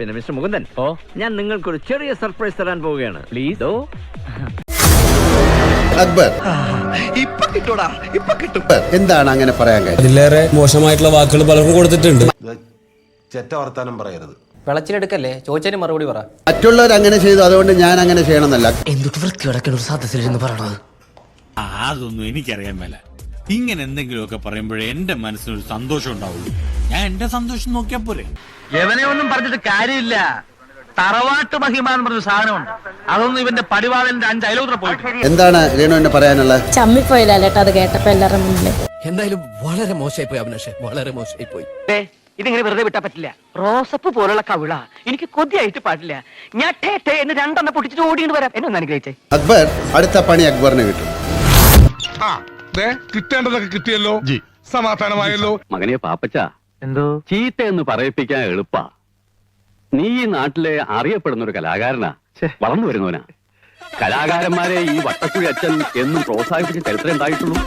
പിന്നെ മിസ്റ്റർ മുകുന്ദൻ, ഞാൻ നിങ്ങൾക്കൊരു ചെറിയ സർപ്രൈസ് തരാൻ പോവുകയാണ്. പ്ലീസ്. അക്ബർ, എന്താണ് അങ്ങനെ പറയാൻ കാര്യം? ഇതിലേറെ മോശമായിട്ടുള്ള വാക്കുകൾ പലർക്കും കൊടുത്തിട്ടുണ്ട്. ചെറ്റ വർത്താനം പറയരുത്. വിളച്ചിലെടുക്കല്ലേ, ചോദിച്ചതിന് മറുപടി പറ. മറ്റുള്ളവർ അങ്ങനെ ചെയ്തു, അതുകൊണ്ട് ഞാൻ അങ്ങനെ ചെയ്യണമെന്നല്ല. എന്തൊട്ട് വൃത്തിയോടൊക്കെ ഒരു സദസ്സിലിരുന്ന് പറയണത്. അതൊന്നും എനിക്കറിയാൻ മേല. ഇങ്ങനെ എന്തെങ്കിലുമൊക്കെ പറയുമ്പോഴേ എന്റെ മനസ്സിനൊരു സന്തോഷം ഉണ്ടാവുള്ളൂ. ഞാൻ എന്റെ സന്തോഷം നോക്കിയാ പോരെ. എവനെ ഒന്നും പറഞ്ഞിട്ട് കാര്യമില്ല. തറവാട്ട് മഹിമ എന്ന് പറഞ്ഞ സാധനമുണ്ട്. അതൊന്നും ഇവന്റെ പടിവാളന്റെ 5 അയലോത്ര പോയിട്ട്. എന്താണ് രേണു എന്നെ പറയാനുള്ളത്? ചമ്മിപ്പോയില്ലേട്ടാ അത് കേട്ടപ്പോ എല്ലാവരും മുന്നിൽ. എന്തായാലും വളരെ മോശമായി പോയി അഭിലാഷേ, വളരെ മോശമായി പോയി. ഇതിങ്ങനെ വെറുതെ വിട്ടാ പറ്റില്ല. റോസപ്പ് പോലുള്ള കവിള എനിക്ക് കൊതിയായിട്ട് പാടില്ല. ഞാൻ എന്ന് 2 എണ്ണം പൊട്ടിച്ചിട്ട് ഓടിയിട്ട് വരാം. എന്നെ ഒന്ന് അനുഗ്രഹിച്ചേ. അക്ബർ, അടുത്ത പണി അക്ബറിന് കിട്ടും. കിട്ടേണ്ടതൊക്കെ കിട്ടിയല്ലോ, സമാധാനമായല്ലോ. മകനെ പാപ്പച്ച, എന്തോ ചീത്ത എന്ന് പറയിപ്പിക്കാൻ എളുപ്പാ. നീ ഈ നാട്ടിലെ അറിയപ്പെടുന്ന ഒരു കലാകാരനാ, വളർന്നു വരുന്നവനാ. കലാകാരന്മാരെ ഈ വട്ടക്കുഴി അച്ഛൻ എന്നും പ്രോത്സാഹിപ്പിച്ച് ചരിത്രം ഉണ്ടായിട്ടുള്ളൂ.